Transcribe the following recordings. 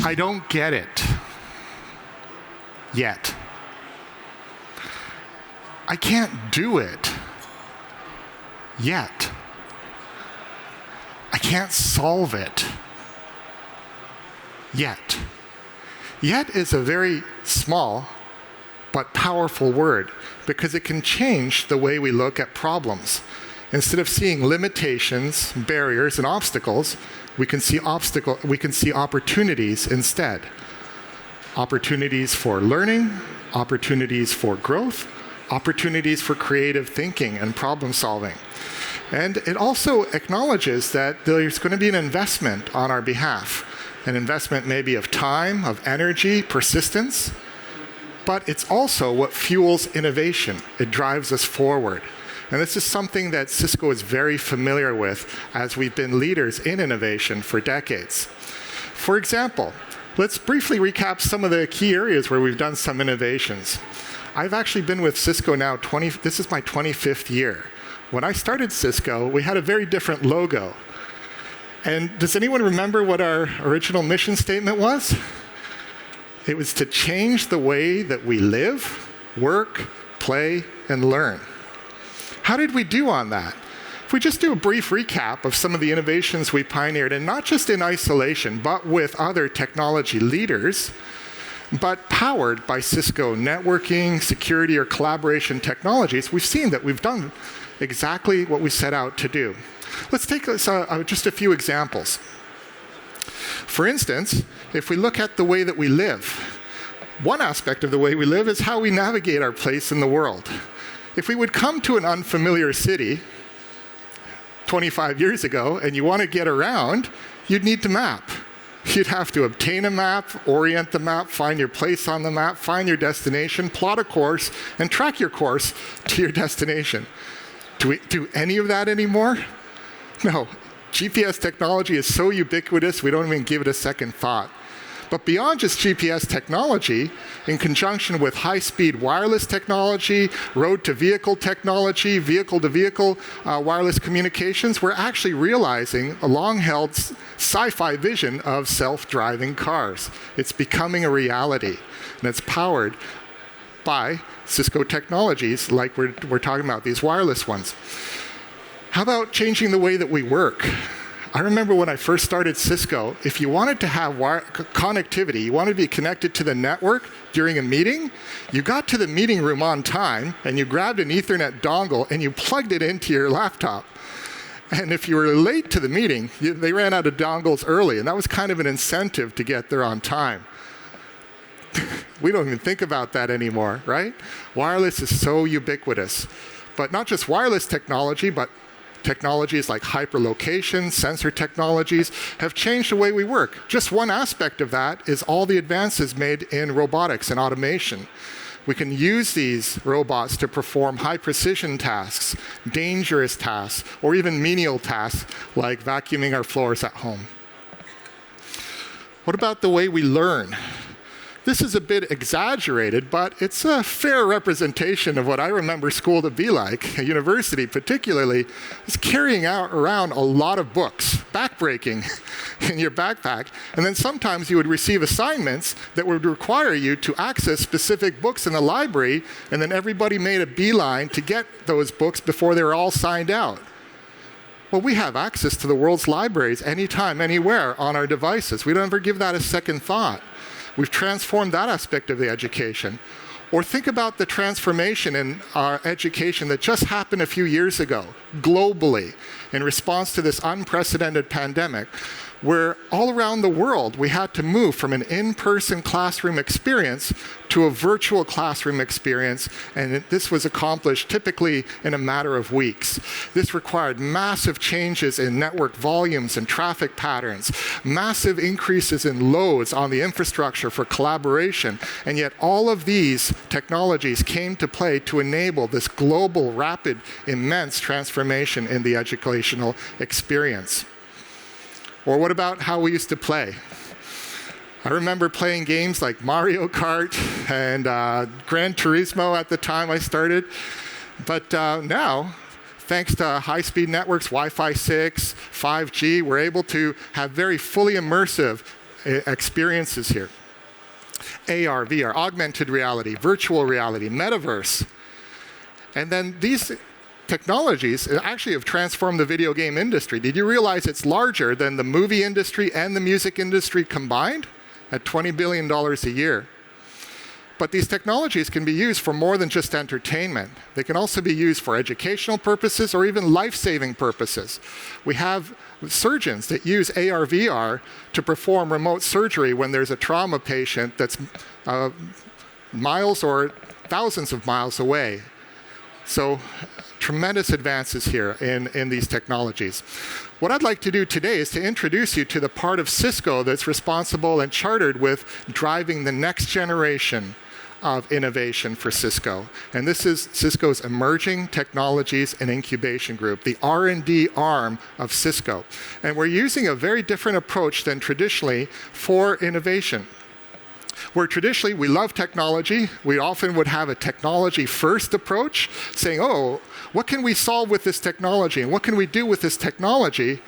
I don't get it yet. I can't do it yet. I can't solve it yet. Yet is a very small but powerful word because it can change the way we look at problems. Instead of seeing limitations, barriers, and obstacles, we can see opportunities instead. Opportunities for learning, opportunities for growth, opportunities for creative thinking and problem solving. And it also acknowledges that there's going to be an investment on our behalf. An investment maybe of time, of energy, persistence, but it's also what fuels innovation. It drives us forward. And this is something that Cisco is very familiar with as we've been leaders in innovation for decades. For example, let's briefly recap some of the key areas where we've done some innovations. I've actually been with Cisco now this is my 25th year. When I started Cisco, we had a very different logo. And does anyone remember what our original mission statement was? It was to change the way that we live, work, play, and learn. How did we do on that? If we just do a brief recap of some of the innovations we pioneered, and not just in isolation, but with other technology leaders, but powered by Cisco networking, security, or collaboration technologies, we've seen that we've done exactly what we set out to do. Let's take just a few examples. For instance, if we look at the way that we live, one aspect of the way we live is how we navigate our place in the world. If we would come to an unfamiliar city 25 years ago and you want to get around, you'd need to map. You'd have to obtain a map, orient the map, find your place on the map, find your destination, plot a course, and track your course to your destination. Do we do any of that anymore? No. GPS technology is so ubiquitous, we don't even give it a second thought. But beyond just GPS technology, in conjunction with high-speed wireless technology, road-to-vehicle technology, vehicle-to-vehicle wireless communications, we're actually realizing a long-held sci-fi vision of self-driving cars. It's becoming a reality, and it's powered by Cisco technologies like we're talking about, these wireless ones. How about changing the way that we work? I remember when I first started Cisco, if you wanted to have connectivity, you wanted to be connected to the network during a meeting, you got to the meeting room on time and you grabbed an Ethernet dongle and you plugged it into your laptop. And if you were late to the meeting, they ran out of dongles early, and that was kind of an incentive to get there on time. We don't even think about that anymore, right? Wireless is so ubiquitous. But not just wireless technology, but technologies like hyperlocation, sensor technologies have changed the way we work. Just one aspect of that is all the advances made in robotics and automation. We can use these robots to perform high-precision tasks, dangerous tasks, or even menial tasks like vacuuming our floors at home. What about the way we learn? This is a bit exaggerated, but it's a fair representation of what I remember school to be like. A university, particularly, is carrying around a lot of books, backbreaking, in your backpack. And then sometimes you would receive assignments that would require you to access specific books in the library, and then everybody made a beeline to get those books before they were all signed out. Well, we have access to the world's libraries anytime, anywhere on our devices. We don't ever give that a second thought. We've transformed that aspect of the education. Or think about the transformation in our education that just happened a few years ago, globally, in response to this unprecedented pandemic, where all around the world we had to move from an in-person classroom experience to a virtual classroom experience, and this was accomplished typically in a matter of weeks. This required massive changes in network volumes and traffic patterns, massive increases in loads on the infrastructure for collaboration, and yet all of these technologies came to play to enable this global, rapid, immense transformation in the educational experience. Or what about how we used to play? I remember playing games like Mario Kart and Gran Turismo at the time I started. But now, thanks to high-speed networks, Wi-Fi 6, 5G, we're able to have very fully immersive experiences here. AR, VR, augmented reality, virtual reality, metaverse. And then these technologies actually have transformed the video game industry. Did you realize it's larger than the movie industry and the music industry combined at $20 billion a year? But these technologies can be used for more than just entertainment. They can also be used for educational purposes or even life-saving purposes. We have surgeons that use AR, VR to perform remote surgery when there's a trauma patient that's miles or thousands of miles away. So tremendous advances here in these technologies. What I'd like to do today is to introduce you to the part of Cisco that's responsible and chartered with driving the next generation of innovation for Cisco. And this is Cisco's Emerging Technologies and Incubation Group, the R&D arm of Cisco. And we're using a very different approach than traditionally for innovation. Where traditionally we love technology, we often would have a technology-first approach, saying, oh, what can we solve with this technology, and what can we do with this technology?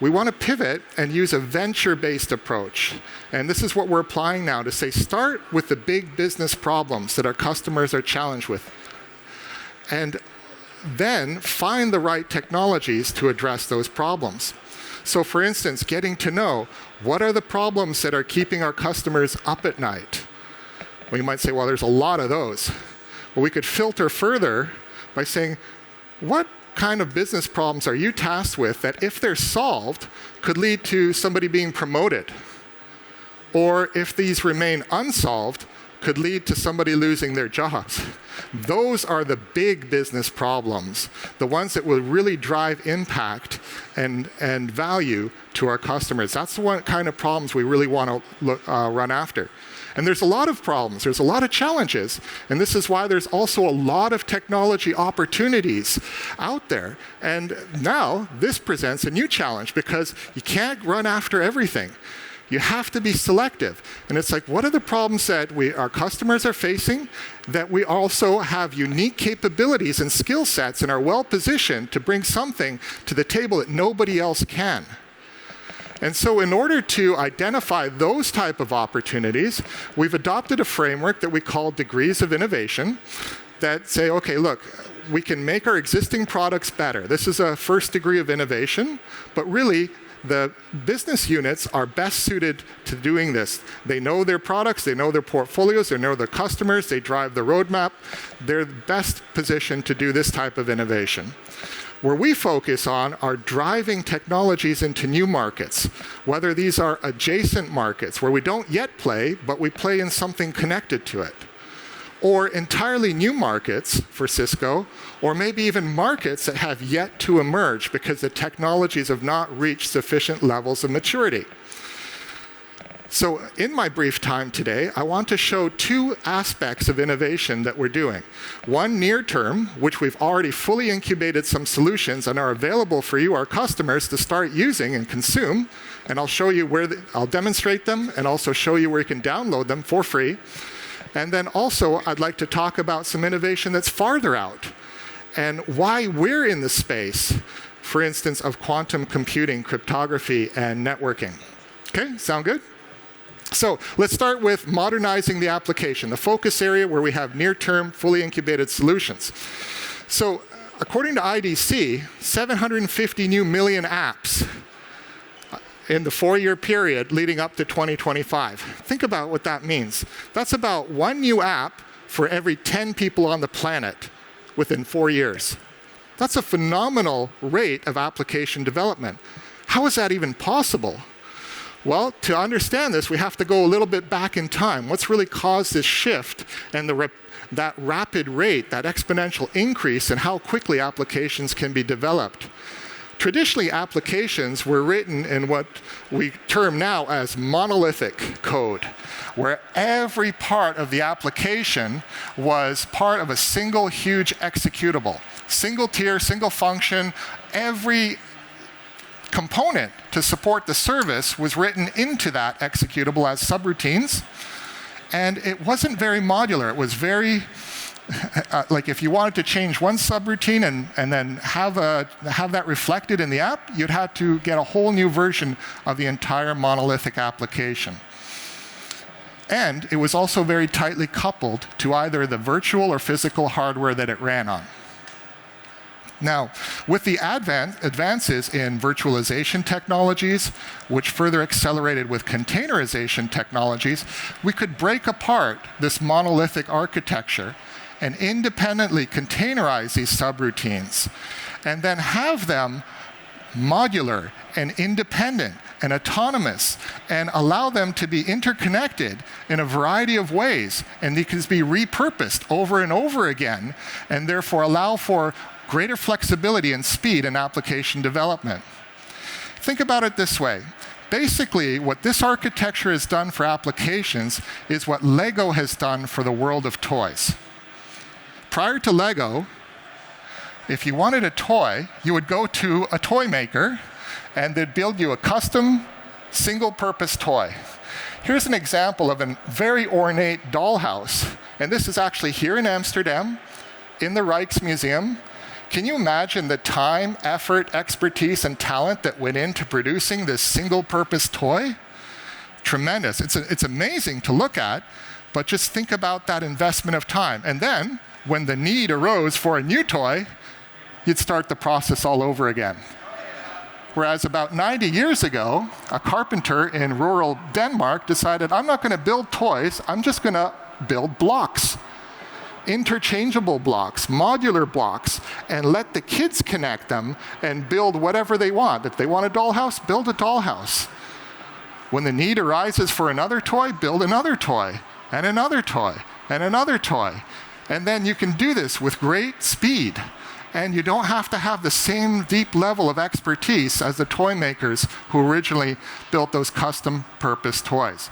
We want to pivot and use a venture-based approach. And this is what we're applying now to say, start with the big business problems that our customers are challenged with. And then find the right technologies to address those problems. So for instance, getting to know what are the problems that are keeping our customers up at night. Well, you might say, well, there's a lot of those. Well, we could filter further by saying, what kind of business problems are you tasked with that, if they're solved, could lead to somebody being promoted? Or if these remain unsolved, could lead to somebody losing their jobs. Those are the big business problems, the ones that will really drive impact and value to our customers. That's the one kind of problems we really want to run after. And there's a lot of problems, there's a lot of challenges, and this is why there's also a lot of technology opportunities out there. And now this presents a new challenge because you can't run after everything. You have to be selective. And it's like, what are the problems that our customers are facing that we also have unique capabilities and skill sets and are well positioned to bring something to the table that nobody else can? And so in order to identify those type of opportunities, we've adopted a framework that we call degrees of innovation that say, okay, look, we can make our existing products better. This is a first degree of innovation, but really, the business units are best suited to doing this. They know their products, they know their portfolios, they know their customers, they drive the roadmap. They're best positioned to do this type of innovation. Where we focus on are driving technologies into new markets, whether these are adjacent markets where we don't yet play, but we play in something connected to it, or entirely new markets for Cisco, or maybe even markets that have yet to emerge because the technologies have not reached sufficient levels of maturity. So in my brief time today, I want to show two aspects of innovation that we're doing. One near term, which we've already fully incubated some solutions and are available for you, our customers, to start using and consume. And I'll show you where, I'll demonstrate them and also show you where you can download them for free. And then also, I'd like to talk about some innovation that's farther out and why we're in the space, for instance, of quantum computing, cryptography, and networking. Okay, sound good? So let's start with modernizing the application, the focus area where we have near-term, fully incubated solutions. So according to IDC, 750 new million apps in the 4-year period leading up to 2025. Think about what that means. That's about one new app for every 10 people on the planet within 4 years. That's a phenomenal rate of application development. How is that even possible? Well, to understand this, we have to go a little bit back in time. What's really caused this shift and that rapid rate, that exponential increase in how quickly applications can be developed? Traditionally, applications were written in what we term now as monolithic code, where every part of the application was part of a single huge executable. Single tier, single function, every component to support the service was written into that executable as subroutines. And it wasn't very modular. It was very like if you wanted to change one subroutine and then have that reflected in the app, you'd have to get a whole new version of the entire monolithic application. And it was also very tightly coupled to either the virtual or physical hardware that it ran on. Now, with the advances in virtualization technologies, which further accelerated with containerization technologies, we could break apart this monolithic architecture and independently containerize these subroutines, and then have them modular and independent and autonomous, and allow them to be interconnected in a variety of ways, and they can be repurposed over and over again, and therefore allow for greater flexibility and speed in application development. Think about it this way. Basically, what this architecture has done for applications is what Lego has done for the world of toys. Prior to Lego, if you wanted a toy, you would go to a toy maker, and they'd build you a custom, single-purpose toy. Here's an example of a very ornate dollhouse, and this is actually here in Amsterdam, in the Rijksmuseum. Can you imagine the time, effort, expertise, and talent that went into producing this single-purpose toy? Tremendous. It's amazing to look at, but just think about that investment of time. And then, when the need arose for a new toy, you'd start the process all over again. Whereas about 90 years ago, a carpenter in rural Denmark decided, I'm not going to build toys, I'm just going to build blocks. Interchangeable blocks, modular blocks, and let the kids connect them and build whatever they want. If they want a dollhouse, build a dollhouse. When the need arises for another toy, build another toy, and another toy, and another toy. And then you can do this with great speed. And you don't have to have the same deep level of expertise as the toy makers who originally built those custom-purpose toys.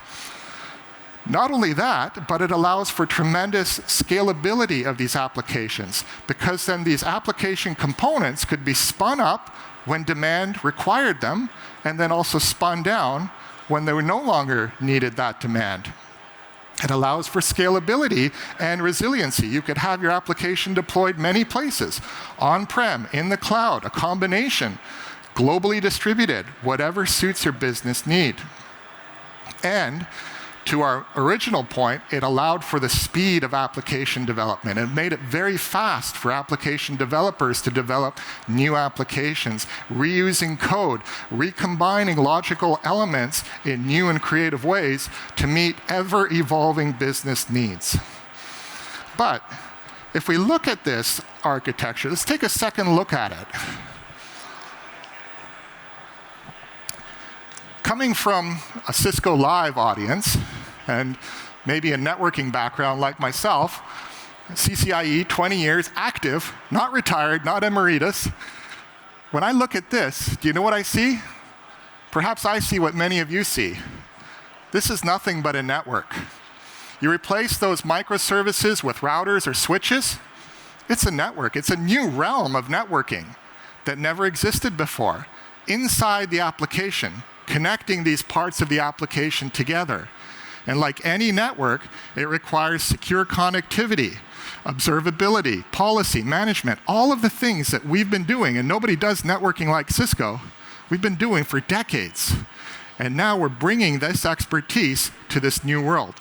Not only that, but it allows for tremendous scalability of these applications, because then these application components could be spun up when demand required them, and then also spun down when they no longer needed that demand. It allows for scalability and resiliency. You could have your application deployed many places, on-prem, in the cloud, a combination, globally distributed, whatever suits your business need. And to our original point, it allowed for the speed of application development. It made it very fast for application developers to develop new applications, reusing code, recombining logical elements in new and creative ways to meet ever-evolving business needs. But if we look at this architecture, let's take a second look at it. Coming from a Cisco Live audience, and maybe a networking background like myself, CCIE, 20 years, active, not retired, not emeritus. When I look at this, do you know what I see? Perhaps I see what many of you see. This is nothing but a network. You replace those microservices with routers or switches, it's a network. It's a new realm of networking that never existed before, inside the application, connecting these parts of the application together. And like any network, it requires secure connectivity, observability, policy, management, all of the things that we've been doing, and nobody does networking like Cisco, we've been doing for decades. And now we're bringing this expertise to this new world.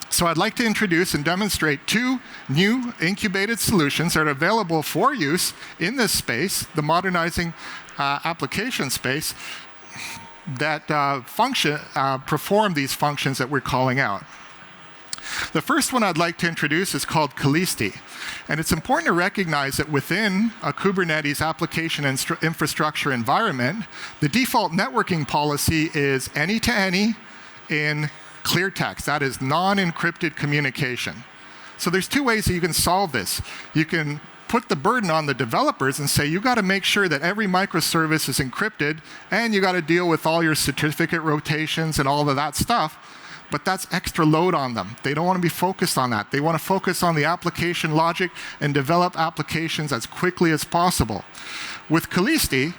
So I'd like to introduce and demonstrate two new incubated solutions that are available for use in this space, the modernizing application space, that perform these functions that we're calling out. The first one I'd like to introduce is called Callisti. And it's important to recognize that within a Kubernetes application and infrastructure environment, the default networking policy is any-to-any in clear text. That is non-encrypted communication. So there's two ways that you can solve this. You can put the burden on the developers and say, you got to make sure that every microservice is encrypted, and you got to deal with all your certificate rotations and all of that stuff. But that's extra load on them. They don't want to be focused on that. They want to focus on the application logic and develop applications as quickly as possible. With Callisti,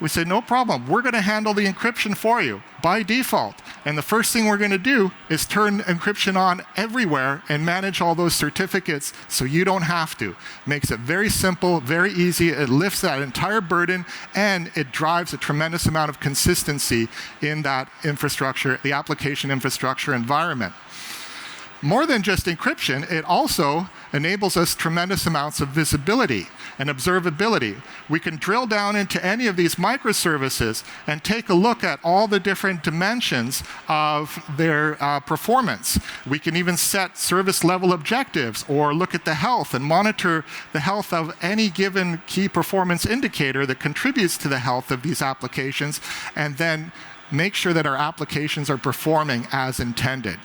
we said, no problem. We're going to handle the encryption for you by default. And the first thing we're going to do is turn encryption on everywhere and manage all those certificates so you don't have to. Makes it very simple, very easy. It lifts that entire burden, and it drives a tremendous amount of consistency in that infrastructure, the application infrastructure environment. More than just encryption, it also enables us tremendous amounts of visibility and observability. We can drill down into any of these microservices and take a look at all the different dimensions of their performance. We can even set service level objectives or look at the health and monitor the health of any given key performance indicator that contributes to the health of these applications, and then make sure that our applications are performing as intended.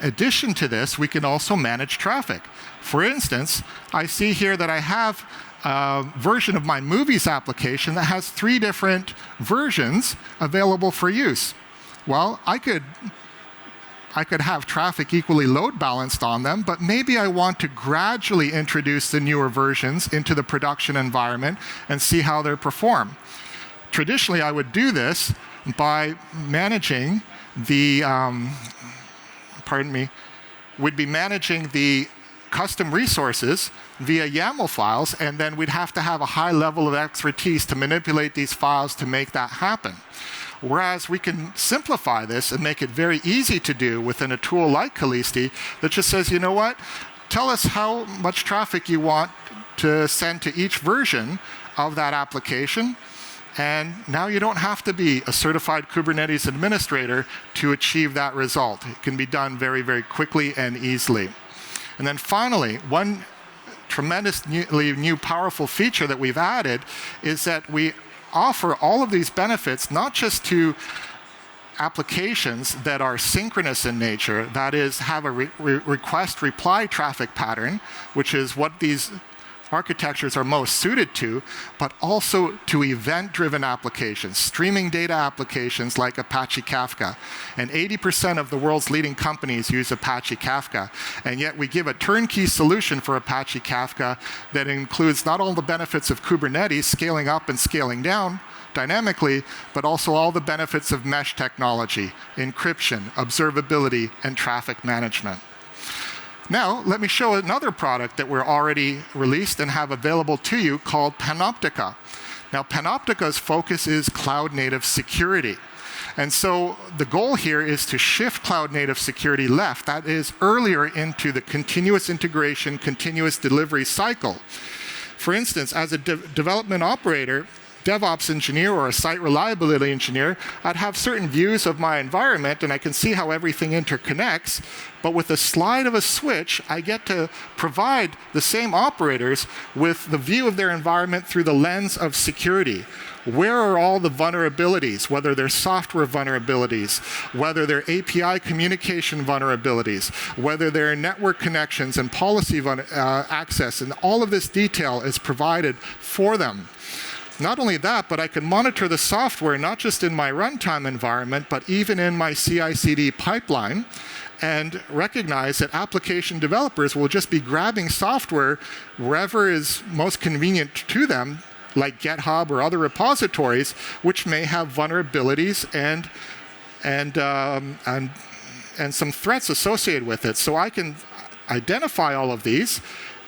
In addition to this, we can also manage traffic. For instance, I see here that I have a version of my movies application that has 3 different versions available for use. Well, I could have traffic equally load balanced on them, but maybe I want to gradually introduce the newer versions into the production environment and see how they perform. Traditionally, I would do this by managing the we'd be managing the custom resources via YAML files, and then we'd have to have a high level of expertise to manipulate these files to make that happen. Whereas we can simplify this and make it very easy to do within a tool like Calisti that just says, you know what, tell us how much traffic you want to send to each version of that application. And now you don't have to be a certified Kubernetes administrator to achieve that result. It can be done very, very quickly and easily. And then finally, one tremendously new powerful feature that we've added is that we offer all of these benefits not just to applications that are synchronous in nature, that is, have a request-reply traffic pattern, which is what these architectures are most suited to, but also to event-driven applications, streaming data applications like Apache Kafka. And 80% of the world's leading companies use Apache Kafka. And yet we give a turnkey solution for Apache Kafka that includes not all the benefits of Kubernetes, scaling up and scaling down dynamically, but also all the benefits of mesh technology, encryption, observability, and traffic management. Now, let me show another product that we're already released and have available to you called Panoptica. Now, Panoptica's focus is cloud-native security. And so the goal here is to shift cloud-native security left, that is, earlier into the continuous integration, continuous delivery cycle. For instance, as a development operator, DevOps engineer or a site reliability engineer, I'd have certain views of my environment and I can see how everything interconnects, but with a slide of a switch, I get to provide the same operators with the view of their environment through the lens of security. Where are all the vulnerabilities, whether they're software vulnerabilities, whether they're API communication vulnerabilities, whether they're network connections and policy access, and all of this detail is provided for them. Not only that, but I can monitor the software not just in my runtime environment, but even in my CI/CD pipeline, and recognize that application developers will just be grabbing software wherever is most convenient to them, like GitHub or other repositories, which may have vulnerabilities and some threats associated with it. So I can identify all of these,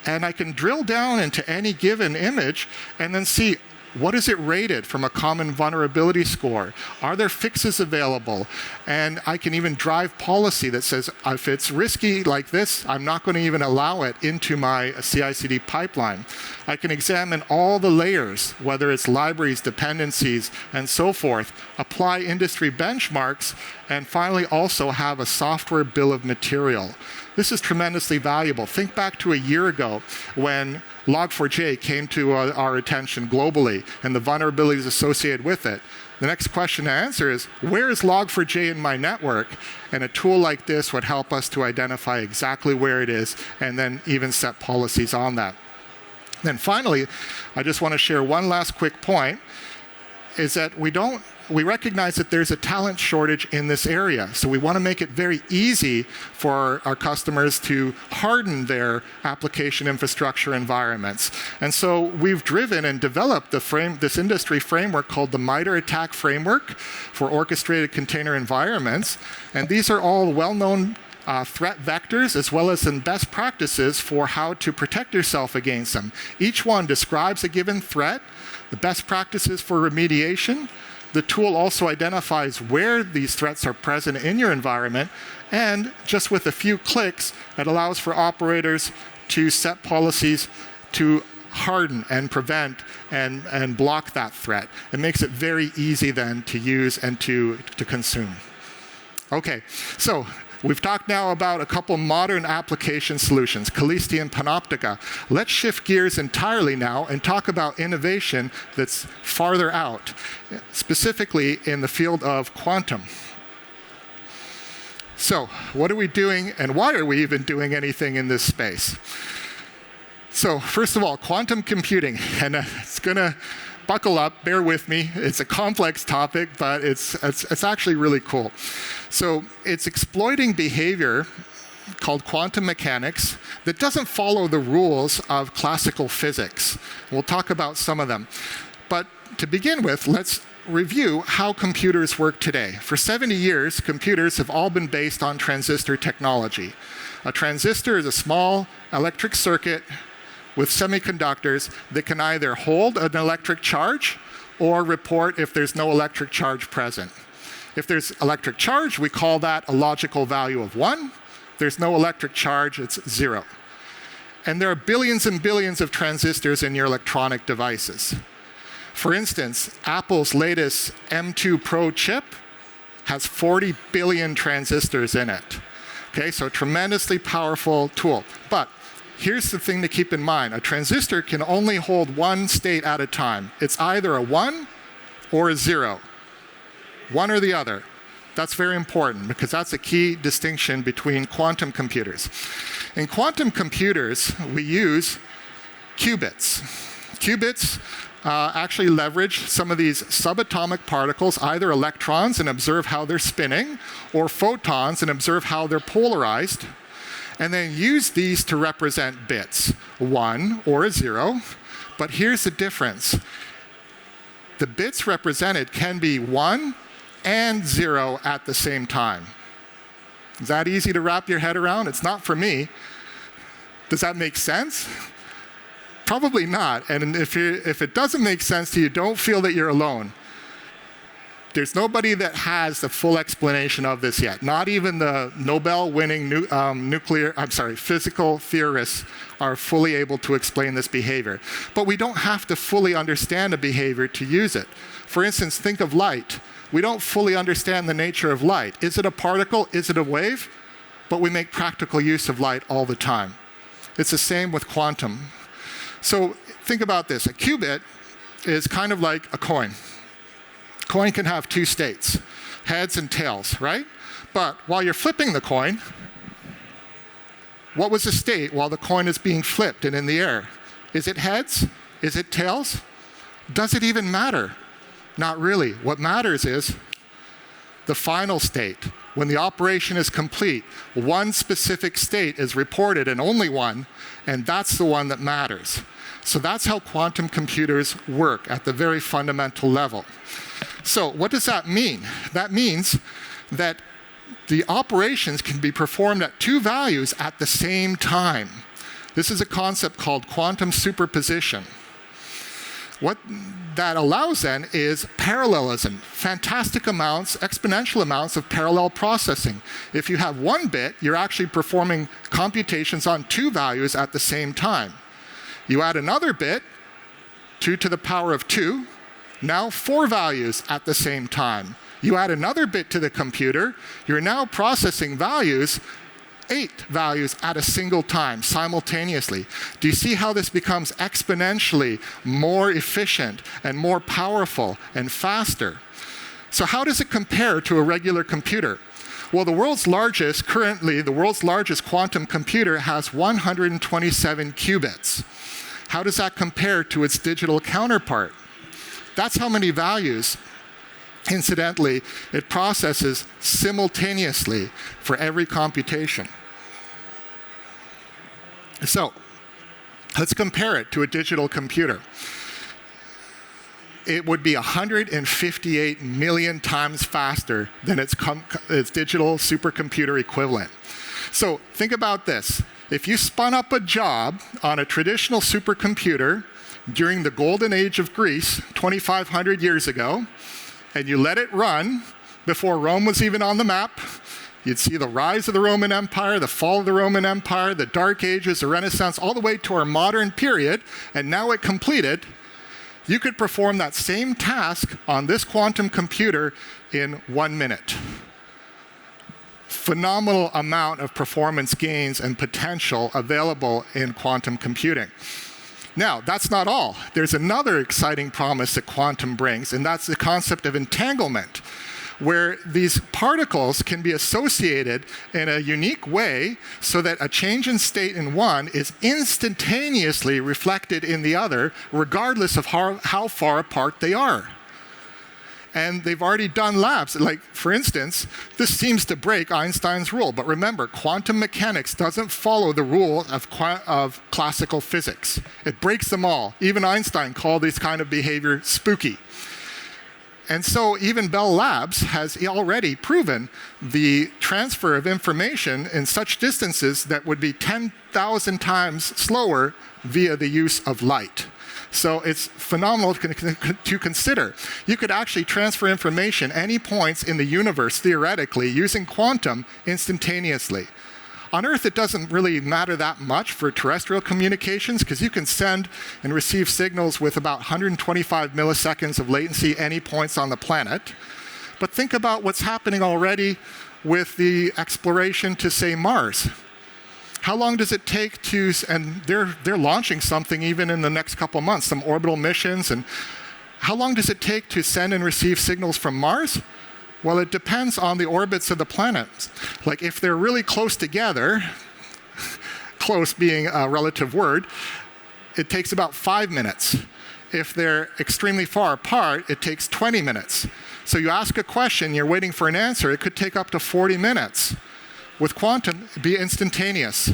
and I can drill down into any given image and then see, what is it rated from a common vulnerability score? Are there fixes available? And I can even drive policy that says, if it's risky like this, I'm not going to even allow it into my CI/CD pipeline. I can examine all the layers, whether it's libraries, dependencies, and so forth, apply industry benchmarks, and finally also have a software bill of material. This is tremendously valuable. Think back to a year ago when Log4j came to our attention globally and the vulnerabilities associated with it. The next question to answer is, where is Log4j in my network? And a tool like this would help us to identify exactly where it is and then even set policies on that. Then finally, I just want to share one last quick point, is that we don't we recognize that there's a talent shortage in this area. So we want to make it very easy for our customers to harden their application infrastructure environments. And so we've driven and developed this industry framework called the MITRE ATT&CK framework for orchestrated container environments. And these are all well-known threat vectors, as well as some best practices for how to protect yourself against them. Each one describes a given threat, the best practices for remediation. The tool also identifies where these threats are present in your environment, and just with a few clicks, it allows for operators to set policies to harden and prevent and block that threat. It makes it very easy then to use and to consume. Okay, so we've talked now about a couple modern application solutions, Callisti and Panoptica. Let's shift gears entirely now and talk about innovation that's farther out, specifically in the field of quantum. So, what are we doing, and why are we even doing anything in this space? So, first of all, quantum computing, and it's going to buckle up, bear with me. It's a complex topic, but it's actually really cool. So it's exploiting behavior called quantum mechanics that doesn't follow the rules of classical physics. We'll talk about some of them. But to begin with, let's review how computers work today. For 70 years, computers have all been based on transistor technology. A transistor is a small electric circuit with semiconductors that can either hold an electric charge or report if there's no electric charge present. If there's electric charge, we call that a logical value of 1. If there's no electric charge, it's 0. And there are billions and billions of transistors in your electronic devices. For instance, Apple's latest M2 Pro chip has 40 billion transistors in it. Okay, so a tremendously powerful tool. But here's the thing to keep in mind. A transistor can only hold one state at a time. It's either a 1 or a 0. One or the other. That's very important because that's a key distinction between quantum computers. In quantum computers, we use qubits. Qubits actually leverage some of these subatomic particles, either electrons, and observe how they're spinning, or photons and observe how they're polarized, and then use these to represent bits, 1 or a 0. But here's the difference. The bits represented can be 1 and 0 at the same time. Is that easy to wrap your head around? It's not for me. Does that make sense? Probably not. And if it doesn't make sense to you, don't feel that you're alone. There's nobody that has the full explanation of this yet. Not even the Nobel-winning physical theorists are fully able to explain this behavior. But we don't have to fully understand a behavior to use it. For instance, think of light. We don't fully understand the nature of light. Is it a particle? Is it a wave? But we make practical use of light all the time. It's the same with quantum. So think about this. A qubit is kind of like a coin. A coin can have two states, heads and tails, right? But while you're flipping the coin, what was the state while the coin is being flipped and in the air? Is it heads? Is it tails? Does it even matter? Not really. What matters is the final state. When the operation is complete, one specific state is reported and only one, and that's the one that matters. So that's how quantum computers work at the very fundamental level. So what does that mean? That means that the operations can be performed at two values at the same time. This is a concept called quantum superposition. What that allows then is parallelism, fantastic amounts, exponential amounts of parallel processing. If you have one bit, you're actually performing computations on two values at the same time. You add another bit, 2 to the power of 2, now 4 values at the same time. You add another bit to the computer, you're now processing values, 8 values at a single time, simultaneously. Do you see how this becomes exponentially more efficient and more powerful and faster? So how does it compare to a regular computer? Well, currently the world's largest quantum computer has 127 qubits. How does that compare to its digital counterpart? That's how many values Incidentally, it processes simultaneously for every computation. So, let's compare it to a digital computer. It would be 158 million times faster than its digital supercomputer equivalent. So think about this. If you spun up a job on a traditional supercomputer during the golden age of Greece 2,500 years ago, and you let it run before Rome was even on the map, you'd see the rise of the Roman Empire, the fall of the Roman Empire, the Dark Ages, the Renaissance, all the way to our modern period, and now it completed. You could perform that same task on this quantum computer in 1 minute. Phenomenal amount of performance gains and potential available in quantum computing. Now, that's not all. There's another exciting promise that quantum brings, and that's the concept of entanglement, where these particles can be associated in a unique way so that a change in state in one is instantaneously reflected in the other, regardless of how far apart they are. And they've already done labs. Like, for instance, this seems to break Einstein's rule. But remember, quantum mechanics doesn't follow the rule of classical physics. It breaks them all. Even Einstein called this kind of behavior spooky. And so even Bell Labs has already proven the transfer of information in such distances that would be 10,000 times slower via the use of light. So it's phenomenal to consider. You could actually transfer information any points in the universe, theoretically, using quantum instantaneously. On Earth, it doesn't really matter that much for terrestrial communications because you can send and receive signals with about 125 milliseconds of latency any points on the planet. But think about what's happening already with the exploration to, say, Mars. How long does it take to, and they're launching something even in the next couple of months, some orbital missions, and how long does it take to send and receive signals from Mars? Well, it depends on the orbits of the planets. Like if they're really close together, close being a relative word, it takes about 5 minutes. If they're extremely far apart, it takes 20 minutes. So you ask a question, you're waiting for an answer, it could take up to 40 minutes. With quantum, it'd be instantaneous.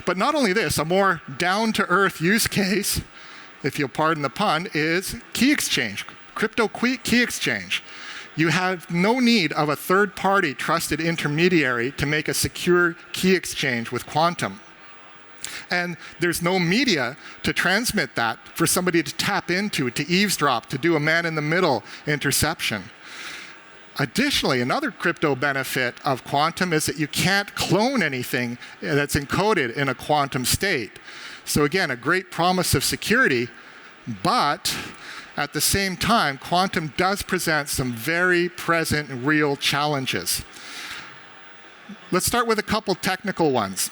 But not only this, a more down-to-earth use case, if you'll pardon the pun, is key exchange, crypto key exchange. You have no need of a third-party trusted intermediary to make a secure key exchange with quantum. And there's no media to transmit that for somebody to tap into, to eavesdrop, to do a man-in-the-middle interception. Additionally, another crypto benefit of quantum is that you can't clone anything that's encoded in a quantum state. So again, a great promise of security, but at the same time, quantum does present some very present and real challenges. Let's start with a couple technical ones.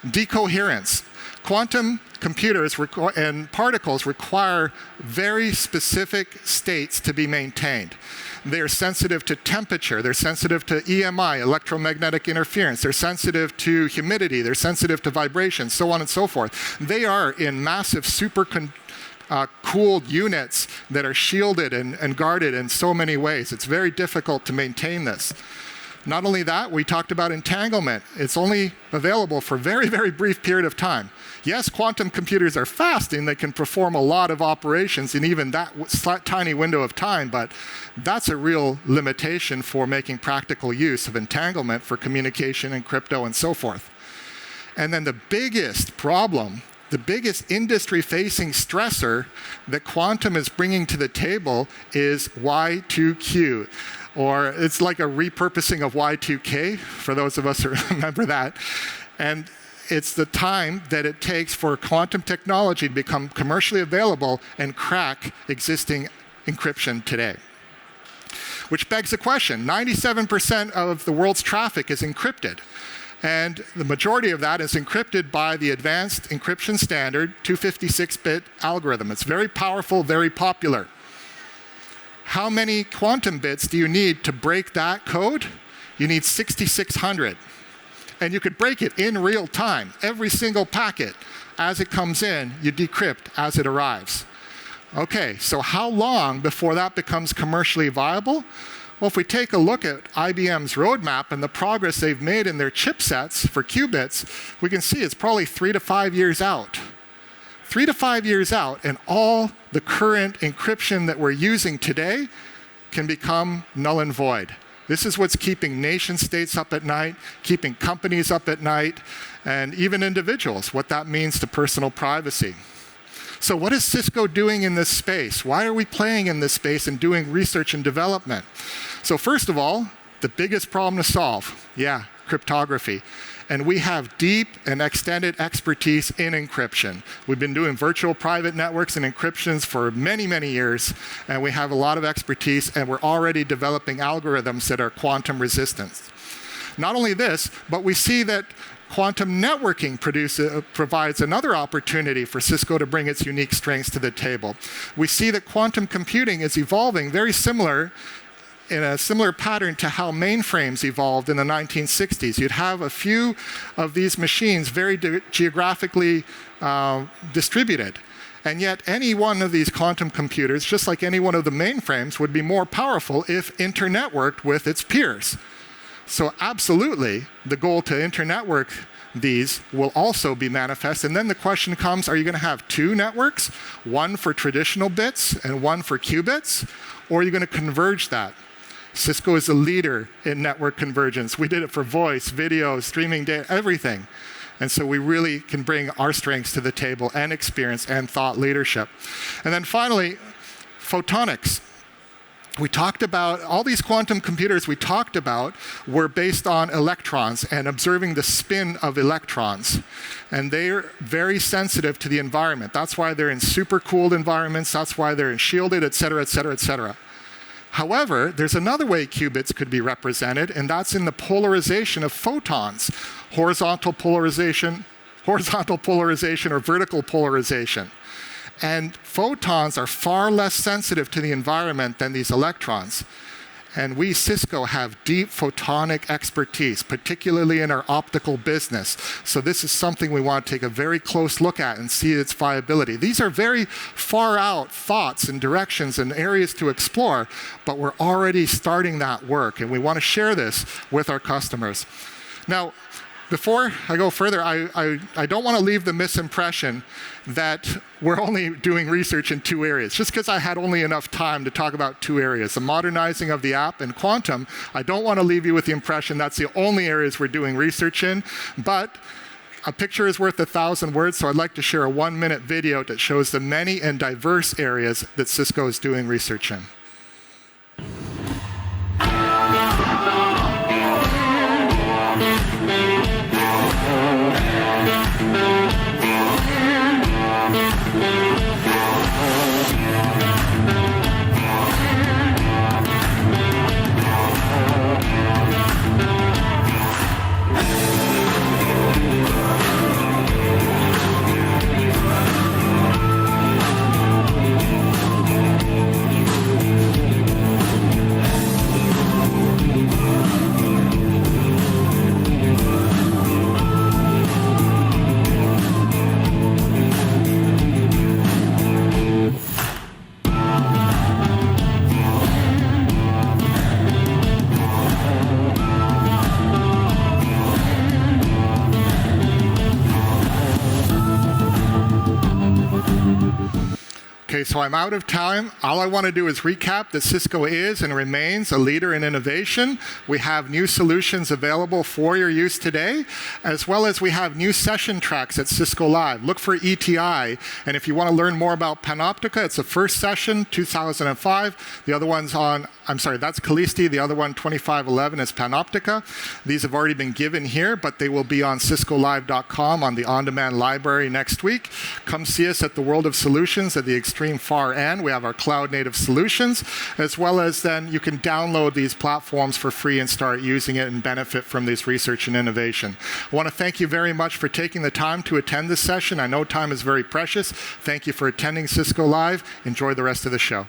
Decoherence. Quantum computers and particles require very specific states to be maintained. They're sensitive to temperature, they're sensitive to EMI, electromagnetic interference, they're sensitive to humidity, they're sensitive to vibration, so on and so forth. They are in massive cooled units that are shielded and guarded in so many ways. It's very difficult to maintain this. Not only that, we talked about entanglement. It's only available for a very, very brief period of time. Yes, quantum computers are fast and they can perform a lot of operations in even that tiny window of time, but that's a real limitation for making practical use of entanglement for communication and crypto and so forth. And then the biggest problem, the biggest industry-facing stressor that quantum is bringing to the table is Y2Q. Or it's like a repurposing of Y2K, for those of us who remember that. And it's the time that it takes for quantum technology to become commercially available and crack existing encryption today. Which begs the question, 97% of the world's traffic is encrypted. And the majority of that is encrypted by the advanced encryption standard 256-bit algorithm. It's very powerful, very popular. How many quantum bits do you need to break that code? You need 6,600. And you could break it in real time. Every single packet, as it comes in, you decrypt as it arrives. Okay, so how long before that becomes commercially viable? Well, if we take a look at IBM's roadmap and the progress they've made in their chipsets for qubits, we can see it's probably 3 to 5 years out. 3 to 5 years out, and all the current encryption that we're using today can become null and void. This is what's keeping nation states up at night, keeping companies up at night, and even individuals, what that means to personal privacy. So what is Cisco doing in this space? Why are we playing in this space and doing research and development? So first of all, the biggest problem to solve, cryptography. And we have deep and extended expertise in encryption. We've been doing virtual private networks and encryptions for many, many years, and we have a lot of expertise, and we're already developing algorithms that are quantum resistant. Not only this, but we see that quantum networking provides another opportunity for Cisco to bring its unique strengths to the table. We see that quantum computing is evolving very similar in a similar pattern to how mainframes evolved in the 1960s. You'd have a few of these machines very geographically distributed. And yet any one of these quantum computers, just like any one of the mainframes, would be more powerful if internetworked with its peers. So absolutely, the goal to internetwork these will also be manifest. And then the question comes, are you going to have two networks, one for traditional bits and one for qubits, or are you going to converge that? Cisco is a leader in network convergence. We did it for voice, video, streaming data, everything. And so we really can bring our strengths to the table and experience and thought leadership. And then finally, photonics. We talked about, all these quantum computers we talked about were based on electrons and observing the spin of electrons. And they're very sensitive to the environment. That's why they're in super cooled environments. That's why they're in shielded, et cetera, et cetera, et cetera. However, there's another way qubits could be represented, and that's in the polarization of photons. Horizontal polarization or vertical polarization. And photons are far less sensitive to the environment than these electrons. And we, Cisco, have deep photonic expertise, particularly in our optical business. So this is something we want to take a very close look at and see its viability. These are very far out thoughts and directions and areas to explore, but we're already starting that work, and we want to share this with our customers. Now, before I go further, I don't want to leave the misimpression that we're only doing research in two areas. Just because I had only enough time to talk about two areas, the modernizing of the app and quantum, I don't want to leave you with the impression that's the only areas we're doing research in. But a picture is worth 1,000 words, so I'd like to share a 1-minute video that shows the many and diverse areas that Cisco is doing research in. Okay, so I'm out of time. All I want to do is recap that Cisco is and remains a leader in innovation. We have new solutions available for your use today, as well as we have new session tracks at Cisco Live. Look for ETI, and if you want to learn more about Panoptica, it's the first session, 2005. The other one's on, that's Callisti. The other one, 2511, is Panoptica. These have already been given here, but they will be on CiscoLive.com on the on-demand library next week. Come see us at the World of Solutions at the extreme far end. We have our cloud-native solutions, as well as then you can download these platforms for free and start using it and benefit from this research and innovation. I want to thank you very much for taking the time to attend this session. I know time is very precious. Thank you for attending Cisco Live. Enjoy the rest of the show.